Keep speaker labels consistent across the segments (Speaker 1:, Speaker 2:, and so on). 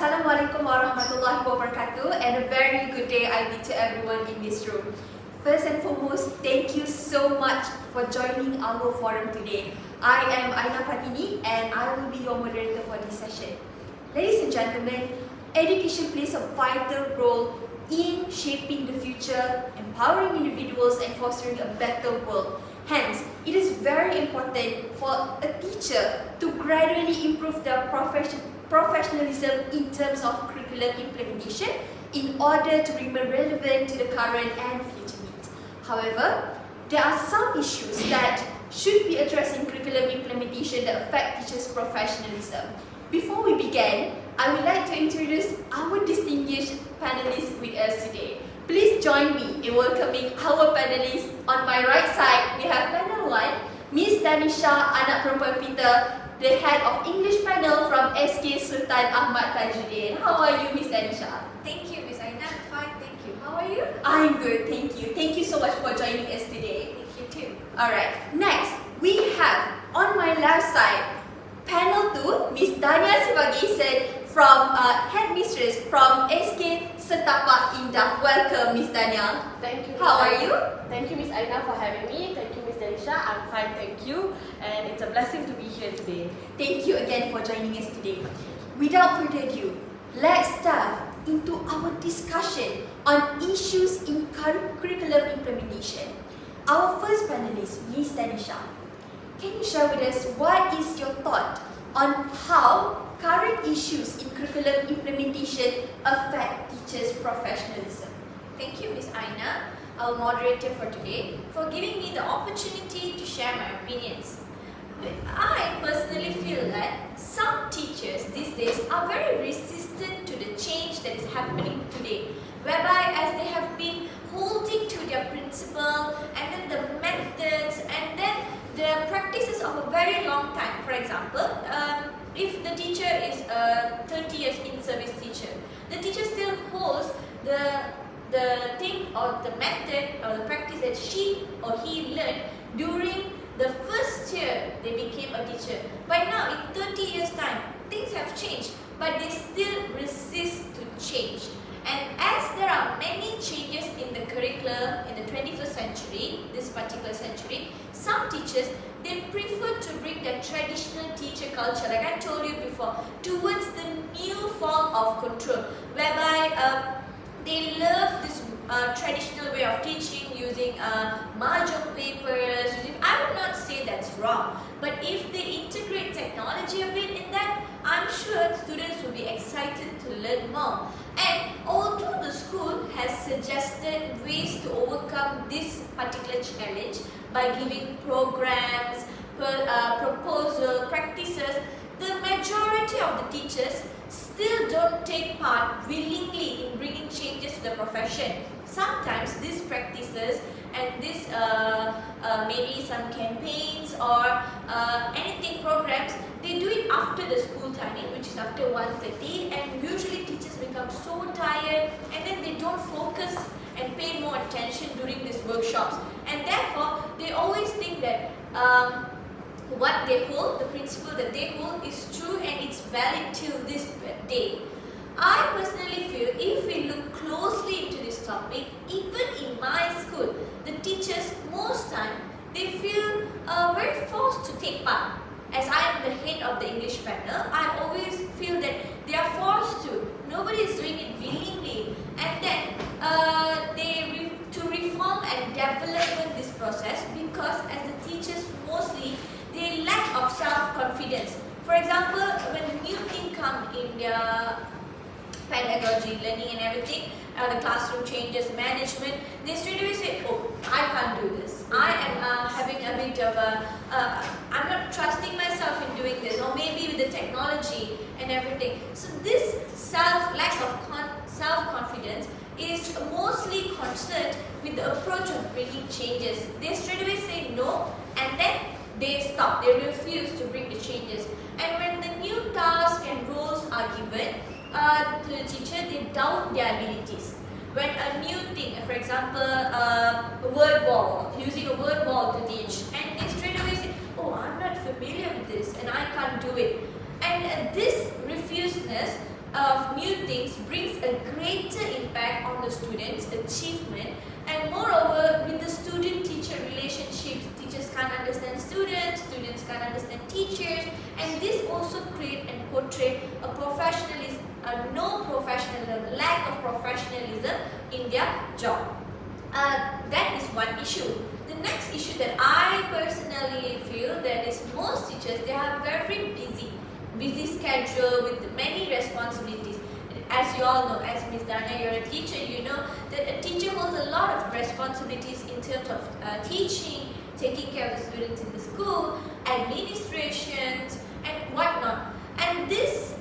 Speaker 1: Assalamualaikum warahmatullahi wabarakatuh, and a very good day I bid to everyone in this room. First and foremost, thank you so much for joining our forum today. I am Aina and I will be your moderator for this session. Ladies and gentlemen, education plays a vital role in shaping the future, empowering individuals and fostering a better world. Hence, it is very important for a teacher to gradually improve their professionalism in terms of curriculum implementation in order to remain relevant to the current and future needs. However, there are some issues that should be addressed in curriculum implementation that affect teachers' professionalism. Before we begin, I would like to introduce our distinguished panelists with us today. Please join me in welcoming our panelists. On my right side, we have panel 1, Miss Dannisha, anak perempuan Peter, the head of English panel from SK Sultan Ahmad Tajuddin. How are you, Miss Dannisha?
Speaker 2: Thank you, Miss Aina. I'm fine, thank you. How are you?
Speaker 1: I'm good, thank you. Thank you so much for joining us today.
Speaker 2: Thank you too.
Speaker 1: Alright, next we have on my left side, panel 2, Miss Dhanyaa from headmistress from SK Setapak Indah. Welcome, Miss Dhanyaa.
Speaker 3: Thank you.
Speaker 1: How are you?
Speaker 3: Thank you, Miss Aina, for having me. Thank you, Miss Dannisha. I'm fine, thank you. And it's a blessing to be here today.
Speaker 1: Thank you again for joining us today. Without further ado, let's dive into our discussion on issues in curriculum implementation. Our first panelist, Miss Dannisha, can you share with us what is your thought on how current issues in curriculum implementation affect teachers' professionalism?
Speaker 2: Thank you, Miss Aina, our moderator for today, for giving me the opportunity to share my opinions. I personally feel that some teachers these days are very resistant to the change that is happening today, whereby as they have been holding to their principle and then the methods and then the practices of a very long time. For example, if the teacher is a 30 years in service teacher, the teacher still holds the thing or the method or the practice that she or he learned during the first year they became a teacher. By now, in 30 years time, things have changed, but they still resist to change. And as there are many changes in the curriculum in the 21st century, this particular century, some teachers, they prefer to bring their traditional teacher culture, like I told you before, towards the new form of control, whereby they love this traditional way of teaching using mahjong papers. I would not say that's wrong, but if they integrate technology a bit in that, I'm sure students will be excited to learn more. And although the school has suggested ways to overcome this particular challenge by giving programs, proposal, practices, the majority of the teachers still don't take part willingly in bringing changes to the profession. Sometimes these practices and this maybe some campaigns or anything programs, they do it after the school timing, which is after 1:30, and usually teachers become so tired and then they don't focus and pay more attention during these workshops, and therefore they always think that what they hold, the principle that they hold is true and it's valid till this day. I personally feel if we look closely into this topic, even in my school, the teachers most time they feel very forced to take part. As I am the head of the English panel, I always feel that they are forced to. Nobody is doing it willingly, and then to reform and develop this process, because as the teachers mostly they lack of self-confidence. For example, when the new thing come in their pedagogy, learning and everything, the classroom changes, management, they straight away say, oh, I can't do this. I am having a bit of I'm not trusting myself in doing this, or maybe with the technology and everything. So this lack of self-confidence is mostly concerned with the approach of bringing changes. They straight away say no, and then they stop, they refuse to bring the changes. And when the new tasks and roles are given to the teacher, they doubt their abilities. When a new thing, for example, a word wall, using a word wall to teach, and they straight away say, oh, I'm not familiar with this and I can't do it. And this refusedness of new things brings a greater impact on the students' achievement, and moreover, with the student-teacher relationships, teachers can't understand students, students can't understand teachers, and this also create and portray a professionalism, lack of professionalism in their job. That is one issue. The next issue that I personally feel that is most teachers, they are very busy schedule with many responsibilities. As you all know, as Ms. Dhanyaa, you're a teacher, you know that a teacher holds a lot of responsibilities in terms of teaching, taking care of the students in the school, administrations, and whatnot. And this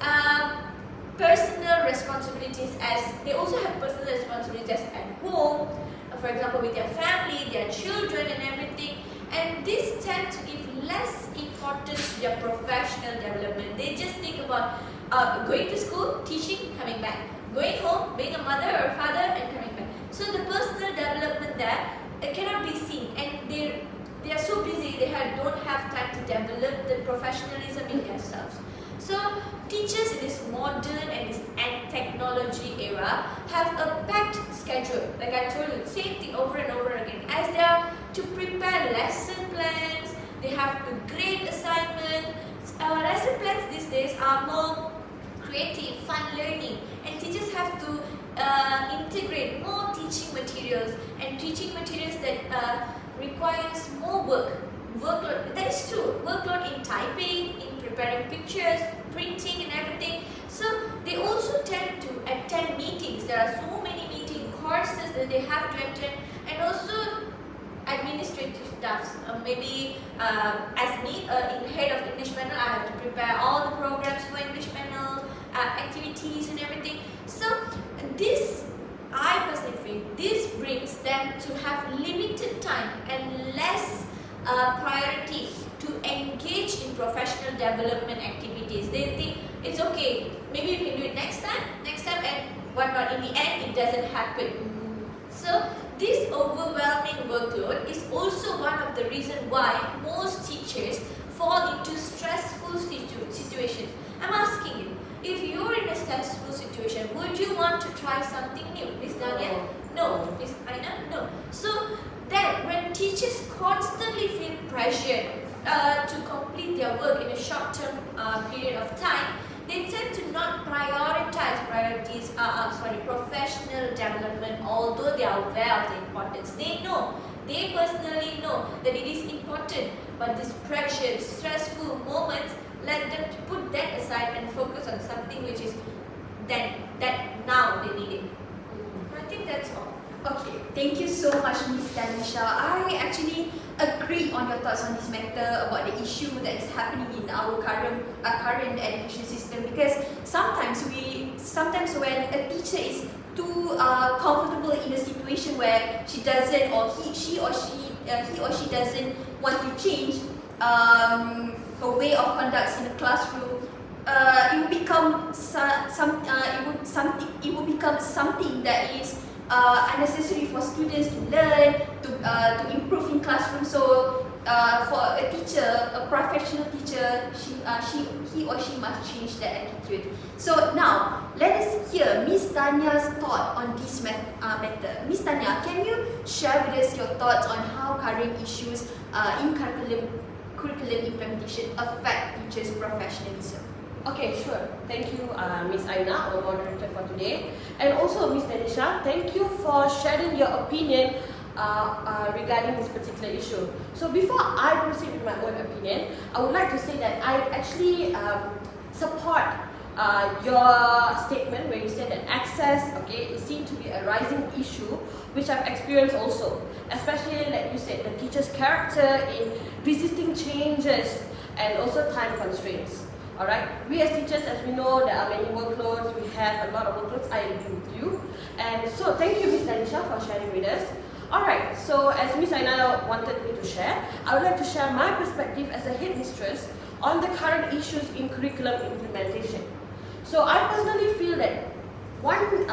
Speaker 2: personal responsibilities, as they also have personal responsibilities at home, for example with their family, their children and everything, and this tend to give less importance to their professional development. They just think about going to school, teaching, coming back, going home, being a mother or father and coming back. So the personal development there, it cannot be seen, and they are so busy, they don't have time to develop the professionalism in themselves. So teachers in this modern and this technology era have a packed schedule. Like I told you, same thing over and over again. As they are to prepare lesson plans, they have to grade assignment. Lesson plans these days are more creative, fun learning, and teachers have to integrate more teaching materials, and teaching materials that requires more workload. That is true. Workload in typing, in preparing pictures, printing and everything. So they also tend to attend meetings. There are so many meeting courses that they have to attend, and also administrative stuffs. Maybe as me, in head of English panel, I have to prepare all the programs for English panel, activities and everything. So this, I personally feel, this brings them to have limited time and less priority to engage in professional development activities. They think it's okay, maybe you can do it next time, and whatnot. In the end, it doesn't happen. So this overwhelming workload is also one of the reasons why most teachers fall into stressful situations. I'm asking you, if you're in a stressful situation, would you want to try something new? Ms. Dhanyaa? No. Ms. Aina? No. So then when teachers constantly feel pressured to complete their work in a short-term period of time, they tend to not prioritize professional development, although they are aware of the importance. They personally know that it is important, but this pressure, stressful moments, let them to put that aside and focus on something which is that now they need it. I think that's all.
Speaker 1: Okay, thank you so much, Ms. Dannisha. I actually agree on your thoughts on this matter about the issue that is happening in our current education system, because sometimes when a teacher is too comfortable in a situation where she doesn't, or he or she doesn't want to change her way of conduct in the classroom, it will become something that is unnecessary for students to learn, to improve in classroom. So for a teacher, a professional teacher, he or she must change their attitude. So now let us hear Ms. Dhanyaa's thought on this matter. Ms. Dhanyaa, can you share with us your thoughts on how current issues in curriculum implementation affect teachers' professionalism?
Speaker 3: Okay, sure. Thank you, Ms. Aina, our moderator for today. And also, Ms. Dannisha, thank you for sharing your opinion regarding this particular issue. So before I proceed with my own opinion, I would like to say that I actually support your statement where you said that access, it seemed to be a rising issue, which I've experienced also. Especially, like you said, the teacher's character in resisting changes and also time constraints. Alright, we as teachers, as we know, there are many workloads, we have a lot of workloads, I agree with you. And so thank you, Ms. Dannisha, for sharing with us. Alright, so as Ms. Aina wanted me to share, I would like to share my perspective as a headmistress on the current issues in curriculum implementation. So I personally feel that one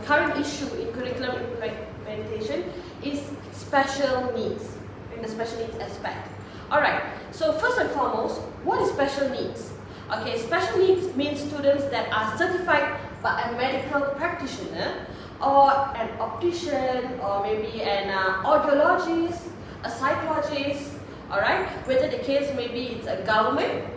Speaker 3: current issue in curriculum implementation is special needs, in the special needs aspect. Alright, so first and foremost, what is special needs? Okay, special needs means students that are certified but a medical practitioner or an optician or maybe an audiologist, a psychologist, alright? Whether the case maybe it's a government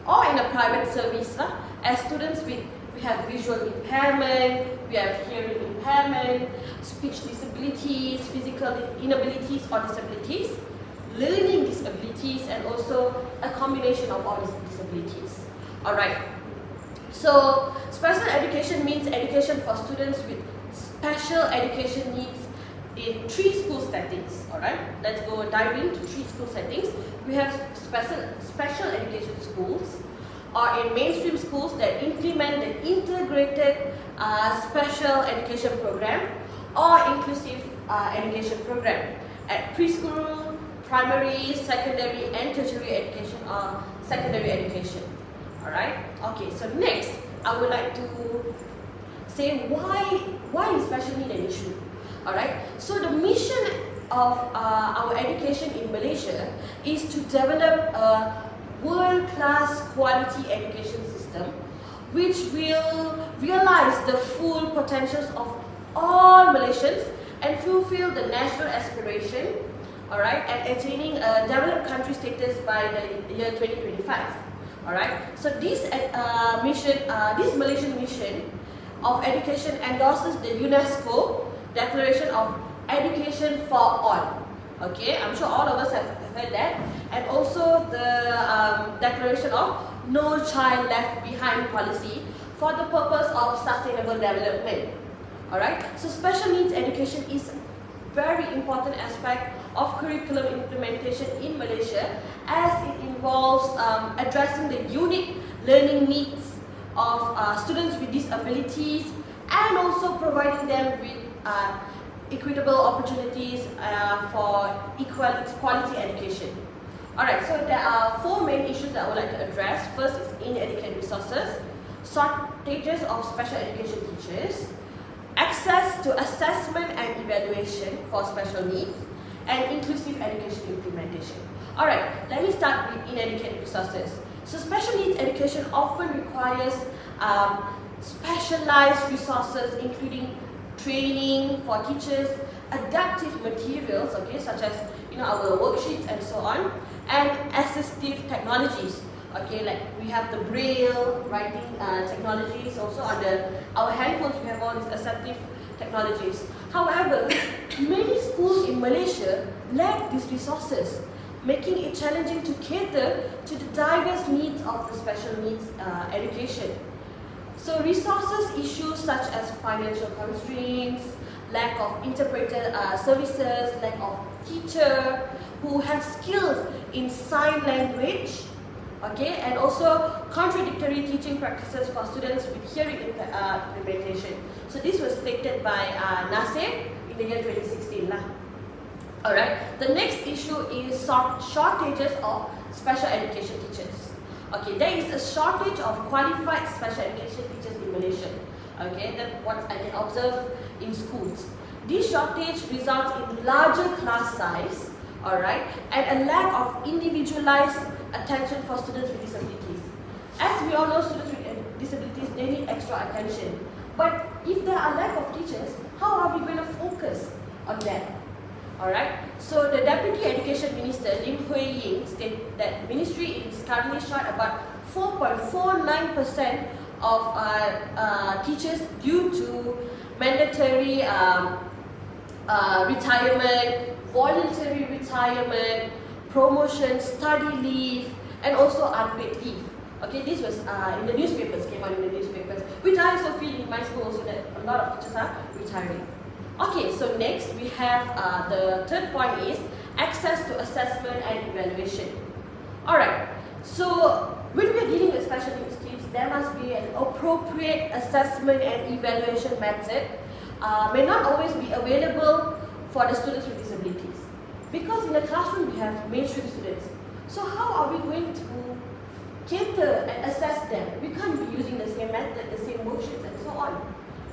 Speaker 3: or in a private service. As students we have visual impairment, we have hearing impairment, speech disabilities, physical inabilities or disabilities, learning disabilities, and also a combination of all these disabilities. Alright. So special education means education for students with special education needs in 3 school settings. Alright, let's go dive into 3 school settings. We have special education schools, or in mainstream schools that implement the integrated special education program or inclusive education program at preschool, primary, secondary and tertiary education or secondary education. Alright, okay, so next I would like to say why is special need an issue. Alright, so the mission of our education in Malaysia is to develop a world-class quality education system which will realize the full potentials of all Malaysians and fulfill the national aspiration, alright, and attaining a developed country status by the year 2025. Alright, so this Malaysian mission of education endorses the UNESCO Declaration of Education for All. Okay, I'm sure all of us have heard that, and also the Declaration of No Child Left Behind policy for the purpose of sustainable development. Alright, so special needs education is a very important aspect of curriculum implementation in Malaysia, as it involves addressing the unique learning needs of students with disabilities and also providing them with equitable opportunities for quality education. Alright, so there are 4 main issues that I would like to address. First is inadequate resources, shortages of special education teachers, access to assessment and evaluation for special needs, and inclusive education implementation. Alright, let me start with inadequate resources. So special needs education often requires specialized resources, including training for teachers, adaptive materials, okay, such as our worksheets and so on, and assistive technologies. Okay, like we have the braille writing technologies. Also on our handphones, we have all these assistive technologies. However, many schools in Malaysia lack these resources, making it challenging to cater to the diverse needs of the special needs education. So resources issues such as financial constraints, lack of interpreter services, lack of teacher who have skills in sign language, okay, and also contradictory teaching practices for students with hearing implementation. So this was stated by Nasir in the year 2016. Alright, the next issue is shortages of special education teachers. Okay, there is a shortage of qualified special education teachers in Malaysia. Okay, that's what I can observe in schools. This shortage results in larger class size, alright, and a lack of individualized attention for students with disabilities. As we all know, students with disabilities, they need extra attention. But if there are lack of teachers, how are we going to focus on that? Alright, so the Deputy Education Minister Lim Hui Ying stated that ministry is currently short about 4.49% of teachers due to mandatory retirement, voluntary retirement, promotion, study leave, and also unpaid leave. Okay, this was in the newspapers, came out in the newspapers, which I also feel in my school also that a lot of teachers are retiring. Okay, so next we have the third point is access to assessment and evaluation. Alright, so when we are dealing with special needs kids, there must be an appropriate assessment and evaluation method. May not always be available for the students with disabilities. Because in the classroom we have mainstream students. So how are we going to cater and assess them? We can't be using the same method, the same worksheets and so on.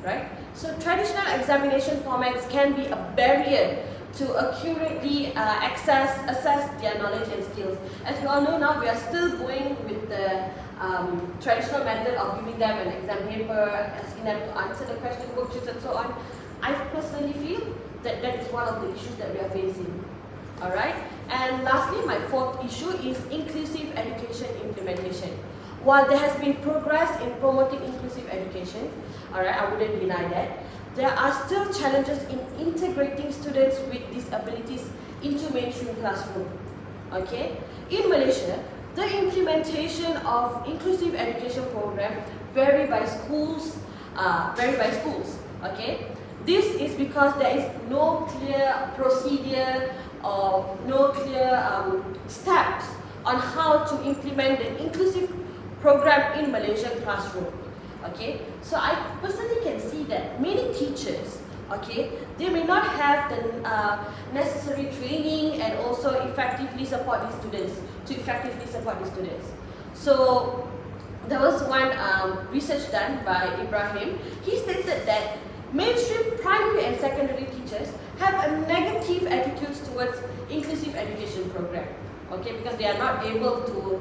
Speaker 3: Right? So traditional examination formats can be a barrier to accurately assess their knowledge and skills. As we all know now, we are still going with the traditional method of giving them an exam paper, asking them to answer the question worksheets and so on, I personally feel that that is one of the issues that we are facing. Alright? And lastly, my fourth issue is inclusive education implementation. While there has been progress in promoting inclusive education, alright, I wouldn't deny that, there are still challenges in integrating students with disabilities into mainstream classroom. Okay? In Malaysia, the implementation of inclusive education program vary by schools. Okay? This is because there is no clear procedure or no clear steps on how to implement the inclusive program in Malaysian classroom. Okay, so I personally can see that many teachers, okay, they may not have the necessary training and also effectively support these students. So there was one research done by Ibrahim. He stated that mainstream primary and secondary teachers have a negative attitudes towards inclusive education program. Okay, because they are not able to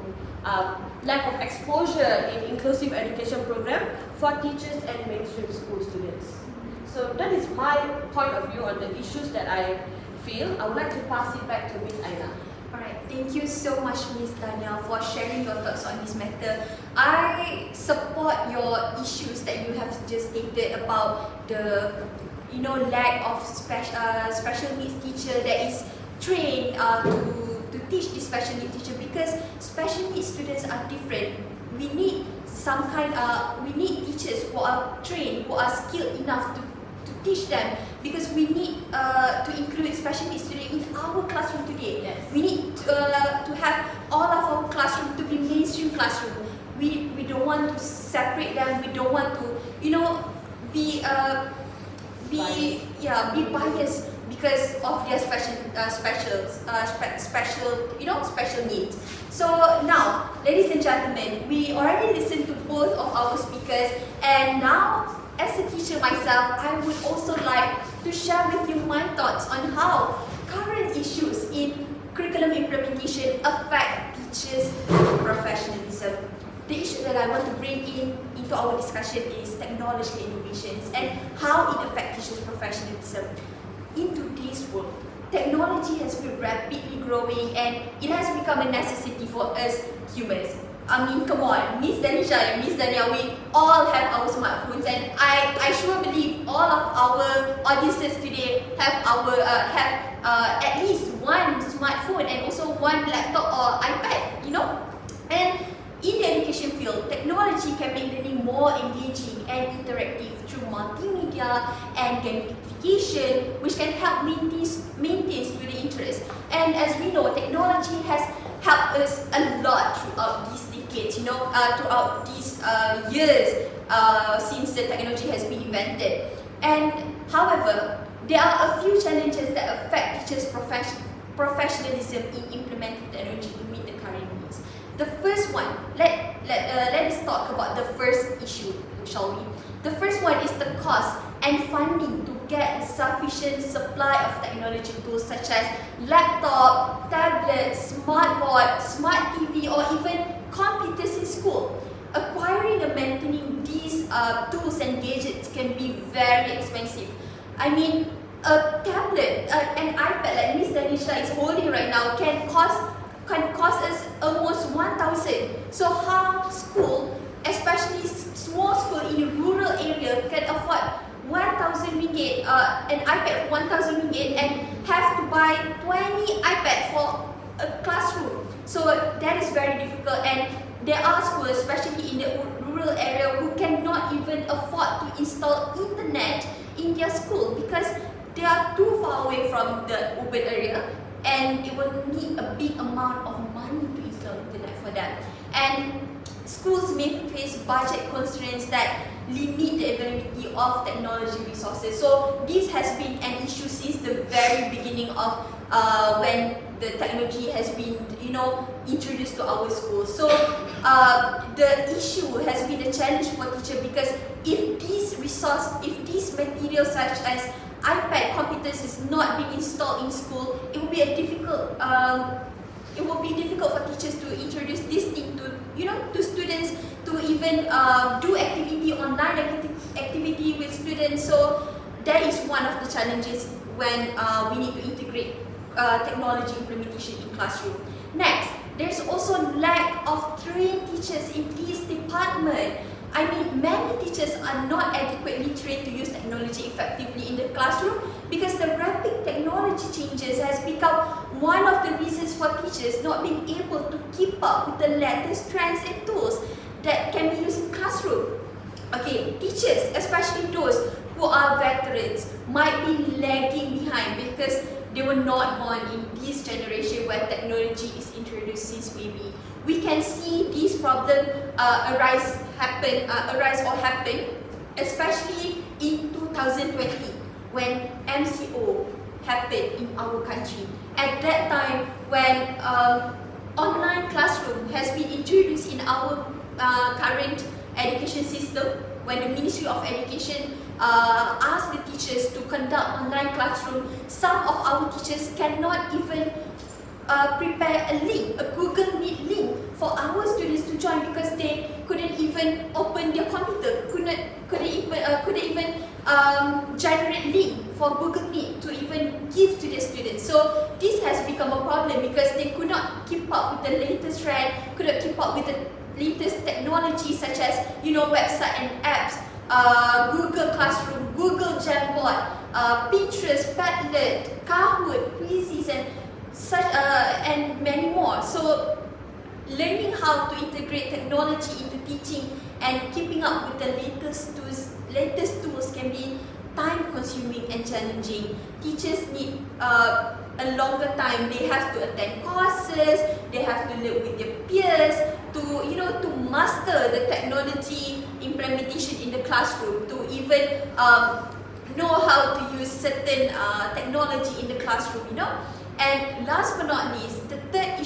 Speaker 3: lack of exposure in inclusive education program for teachers and mainstream school students. So that is my point of view on the issues that I feel. I would like to pass it back to Miss Aina.
Speaker 1: Alright, thank you so much, Miss Dhanyaa, for sharing your thoughts on this matter. I support your issues that you have just stated about the lack of special needs teacher that is trained to teach this special needs teacher, because special needs students are different. We need we need teachers who are trained, who are skilled enough to teach them, because we need to include special needs students in our classroom today.
Speaker 3: Yes.
Speaker 1: We need to have all of our classroom to be mainstream classroom. We don't want to separate them. We don't want to be biased because of their special needs. So now, ladies and gentlemen, we already listened to both of our speakers, and now, as a teacher myself, I would also like to share with you my thoughts on how current issues in curriculum implementation affect teachers' professionalism. The issue that I want to bring into our discussion is technological innovations and how it affects teachers' professionalism. In today's world, technology has been rapidly growing and it has become a necessity for us humans. I mean, come on, Miss Dannisha and Miss Dhanyaa, we all have our smartphones, and I sure believe all of our audiences today have at least one smartphone and also one laptop or iPad, And in the education field, technology can make learning more engaging and interactive through multimedia and gamification, which can help maintain student interest. And as we know, technology has helped us a lot throughout these decades, throughout these years since the technology has been invented. And however, there are a few challenges that affect teachers' professionalism in implementing technology to meet the current needs. The first one, let us talk about the first issue, shall we? The first one is the cost and funding to get a sufficient supply of technology tools such as laptop, tablet, smartboard, smart TV, or even computers in school. Acquiring and maintaining these tools and gadgets can be very expensive. I mean, a tablet, an iPad like Miss Dannisha is holding right now can cost us almost 1,000. So how school, especially small school in a rural area, can afford 1,000 ringgit, an iPad for 1,000 ringgit, and have to buy 20 iPad for a classroom? So that is very difficult, and there are schools, especially in the rural area, who cannot even afford to install internet in their school because they are too far away from the urban area, and it will need a big amount of money to install internet for them. And schools may face budget constraints that limit the availability of technology resources. So this has been an issue since the very beginning of when the technology has been, introduced to our schools. So the issue has been a challenge for teachers, because if these materials such as iPad, computers is not being installed in school, it will be difficult for teachers to introduce this thing to to students to even do online activity with students. So that is one of the challenges when we need to integrate technology implementation in classroom. Next, there's also lack of trained teachers in this department. I mean, many teachers are not adequately trained to use technology effectively in the classroom because the rapid technology changes has become one of the reasons for teachers not being able to keep up with the latest trends and tools that can be used in classroom. Okay, teachers, especially those who are veterans, might be lagging behind because they were not born in this generation where technology is introduced since baby. We can see these problems arise or happen, especially in 2020 when MCO happened in our country. At that time, when online classroom has been introduced in our current education system, when the Ministry of Education asked the teachers to conduct online classroom, some of our teachers cannot even prepare a Google Meet link for our students to join because they couldn't even open their computer, couldn't even generate link for Google Meet to even give to the students. So this has become a problem because they could not keep up with the latest trend, couldn't keep up with the latest technology such as website and apps, Google Classroom, Google Jamboard, Pinterest, Padlet, Kahoot, Quizzes, and such and many more. So learning how to integrate technology into teaching and keeping up with the latest tools can be time consuming and challenging. Teachers need a longer time. They have to attend courses, they have to live with their peers to master the technology implementation in the classroom, to even know how to use certain technology in the classroom, And last but not least, the third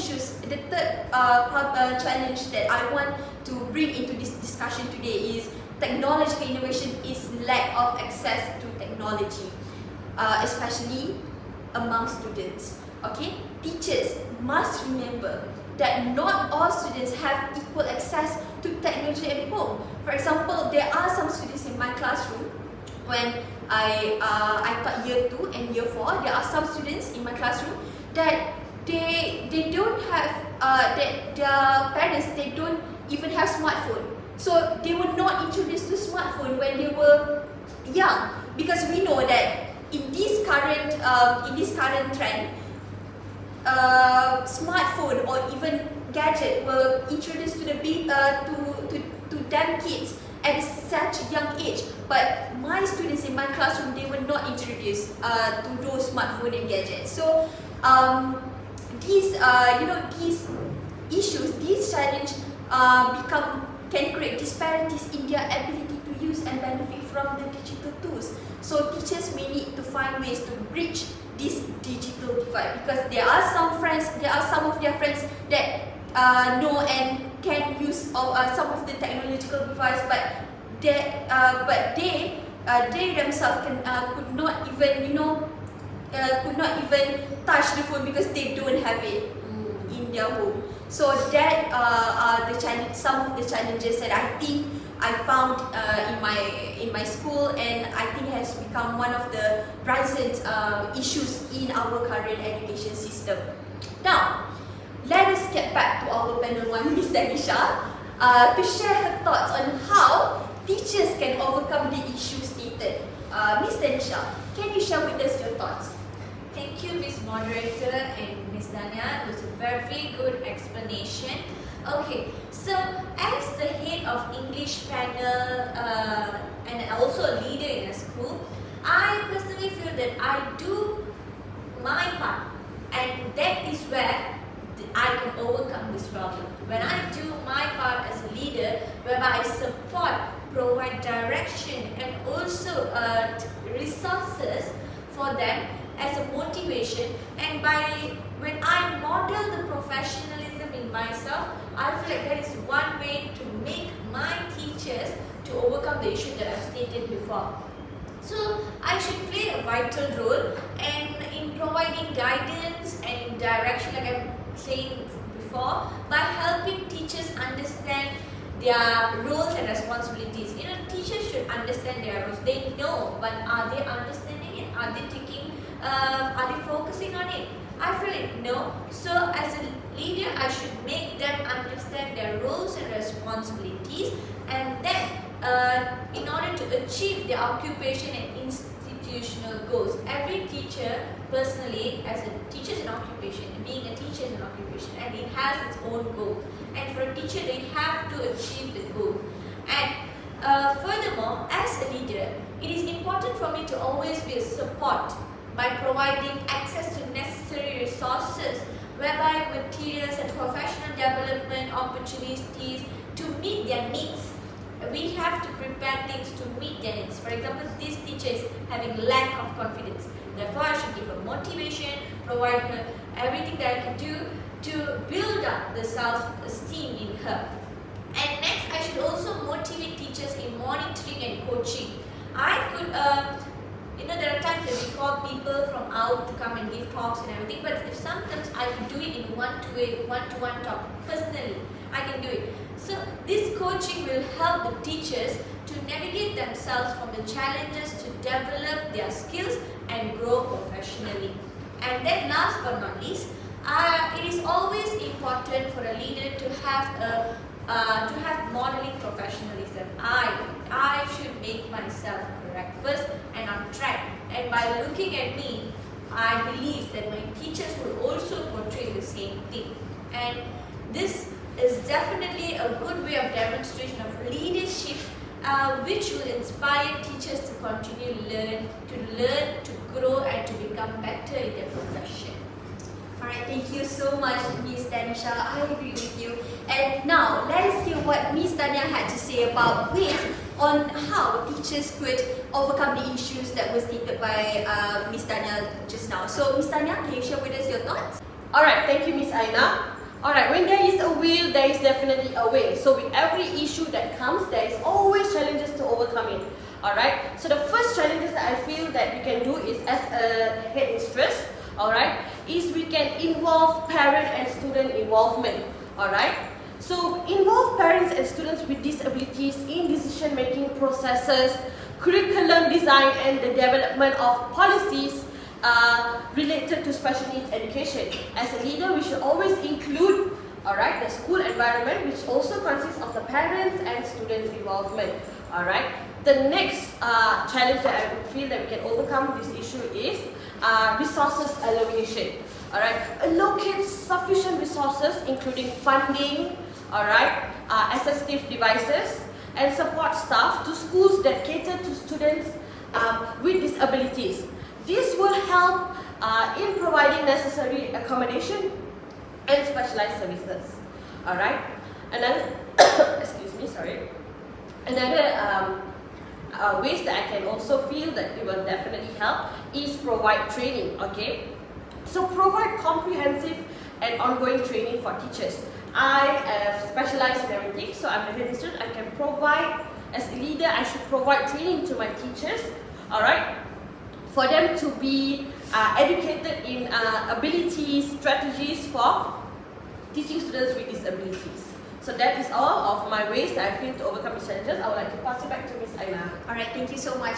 Speaker 1: challenge that I want to bring into this discussion today is technological innovation is lack of access to technology, especially among students. Okay, teachers must remember that not all students have equal access to technology at home. For example, there are some students in my classroom when I taught year 2 and year 4. There are some students in my classroom that they don't have that their parents, they don't even have smartphone. So they were not introduced to smartphone when they were young, because we know that in this current trend, smartphone or even gadget were introduced to to them kids at such a young age. But my students in my classroom, they were not introduced to those smartphone and gadgets. So these issues, these challenges can create disparities in their ability to use and benefit from the digital tools. So teachers may need to find ways to bridge this digital divide, because there are some of their friends that know and can use some of the technological device, but they themselves could not even touch the phone because they don't have it in their home. So that are some of the challenges that I think I found in my school, and I think has become one of the present issues in our current education system. Now, let us get back to our panel one, Miss Dannisha, to share her thoughts on how teachers can overcome the issues stated. Miss Dannisha, can you share with us your thoughts?
Speaker 2: Thank you, Miss Moderator and Miss Dhanyaa. It was a very good explanation. Okay, so as the head of English panel and also a leader in a school, I personally feel that I do my part, and that is where I can overcome this problem. When I do my part as a leader, whereby I support, provide direction, and also resources for them as a motivation, and when I model the professionalism in myself, I feel like that is one way to make my teachers to overcome the issue that I've stated before. So I should play a vital role in providing guidance and direction, like I'm saying before, by helping teachers understand their roles and responsibilities. You know, teachers should understand their roles. They know, but are they understanding it? Are they taking? Are they focusing on it? I feel it no. So as a leader, I should make them understand their roles and responsibilities, and then in order to achieve their occupation and institutional goals. Every teacher, personally, as a teacher is an occupation, being a teacher is an occupation, and it has its own goal. And for a teacher, they have to achieve the goal. And furthermore, as a leader, it is important for me to always be a support by providing access to necessary resources, whereby materials and professional development opportunities to meet their needs. We have to prepare things to meet their needs. For example, this teacher is having lack of confidence. Therefore, I should give her motivation, provide her everything that I can do to build up the self-esteem in her. And next, I should also motivate teachers in monitoring and coaching. I could, there are times that we call people from out to come and give talks and everything, but if sometimes I can do it in one-to-one talk, personally, I can do it. So this coaching will help the teachers to navigate themselves from the challenges to develop their skills and grow professionally. And then last but not least, it is always important for a leader to have modeling professionalism. I should make myself correct first and on track. And by looking at me, I believe that my teachers will also portray the same thing. And this is definitely a good way of demonstration of leadership, which will inspire teachers to continue to grow and to become better in their profession.
Speaker 1: Alright, thank you so much, Miss Dannisha. I agree with you. And now, let us hear what Miss Dhanyaa had to say about ways on how teachers could overcome the issues that were stated by Miss Dhanyaa just now. So, Miss Dhanyaa, can you share with us your thoughts?
Speaker 3: Alright, thank you, Miss Aina. Alright, when there is a will, there is definitely a way. So with every issue that comes, there is always challenges to overcome it. Alright, so the first challenges that I feel that we can do is as a headmistress, alright, is we can involve parent and student involvement. Alright, so involve parents and students with disabilities in decision-making processes, curriculum design and the development of policies related to special needs education. As a leader, we should always include, alright, the school environment, which also consists of the parents and students' involvement. Alright, the next challenge that I feel that we can overcome this issue is resources allocation. Alright, allocate sufficient resources, including funding, alright, assistive devices, and support staff to schools that cater to students with disabilities. This will help in providing necessary accommodation and specialized services. Alright, another excuse me, sorry. Another ways that I can also feel that it will definitely help is provide training. Okay, so provide comprehensive and ongoing training for teachers. I specialize in everything, so I'm a headmistress. I can provide, as a leader, I should provide training to my teachers. Alright, for them to be educated in abilities, strategies for teaching students with disabilities. So that is all of my ways that I feel to overcome these challenges. I would like to pass it back to Miss Aina.
Speaker 1: Alright, thank you so much,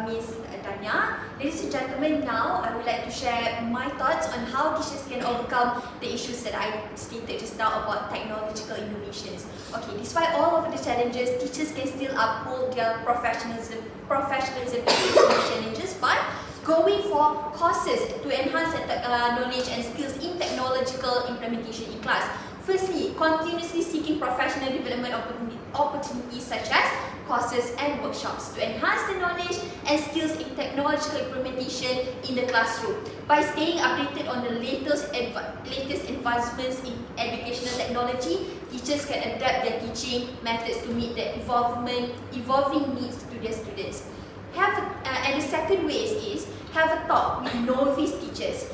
Speaker 1: Miss Dhanyaa. Ladies and gentlemen, now I would like to share my thoughts on how teachers can overcome the issues that I stated just now about technological innovations. Okay, despite all of the challenges, teachers can still uphold their professionalism in these challenges by going for courses to enhance knowledge and skills in technological implementation in class. Firstly, continuously seeking professional development opportunities such as courses and workshops to enhance the knowledge and skills in technological implementation in the classroom. By staying updated on the latest advancements in educational technology, teachers can adapt their teaching methods to meet the evolving needs to their students. And the second way is have a talk with novice teachers.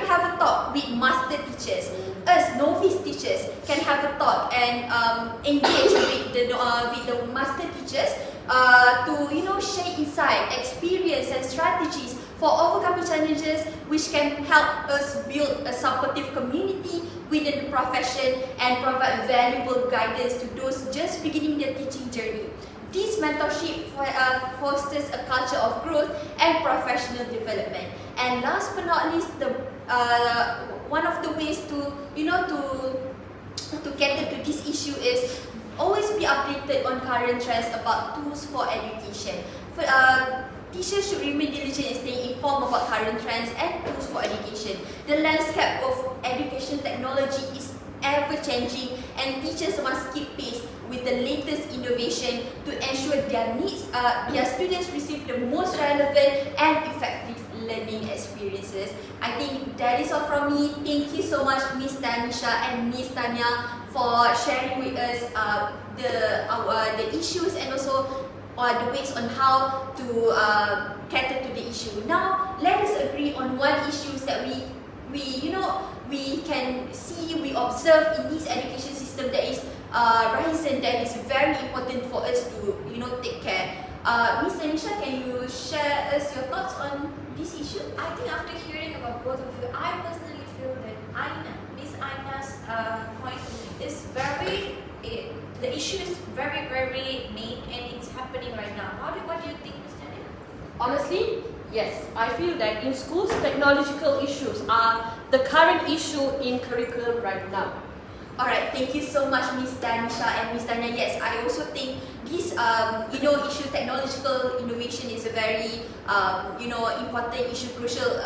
Speaker 1: Have a talk with master teachers. Us novice teachers can have a talk and engage with the master teachers to share insight, experience, and strategies for overcoming challenges which can help us build a supportive community within the profession and provide valuable guidance to those just beginning their teaching journey. This mentorship fosters a culture of growth and professional development. And last but not least, one of the ways to cater to this issue is always be updated on current trends about tools for education. Teachers should remain diligent in staying informed about current trends and tools for education. The landscape of education technology is ever changing, and teachers must keep pace with the latest innovation to ensure their students receive the most relevant and effective learning experiences. I think that is all from me. Thank you so much, Miss Dannisha and Miss Dhanyaa, for sharing with us the issues and also the ways on how to cater to the issue. Now, let us agree on one issues that we can see, we observe in this education system that is rising, that is very important for us to take care. Miss Dannisha, can you share us your thoughts on this issue?
Speaker 2: I think after hearing about both of you, I personally feel that Miss Aina's point is the issue is very, very main and it's happening right now. What do you think, Miss Dhanyaa?
Speaker 3: Honestly, yes. I feel that in schools, technological issues are the current issue in curriculum right now.
Speaker 1: Alright, thank you so much, Miss Dannisha and Miss Dhanyaa. Yes, I also think this issue, technological innovation, is a very important issue, crucial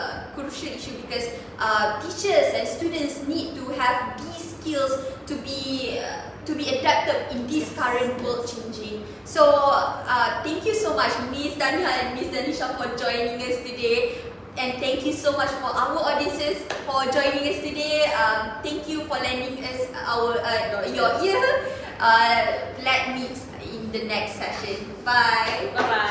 Speaker 1: issue, because teachers and students need to have these skills to be adapted in this current world changing. So thank you so much, Miss Dhanyaa and Miss Dannisha, for joining us today. And thank you so much for our audiences for joining us today. Thank you for lending us your ear. Let's meet in the next session. Bye.
Speaker 3: Bye bye.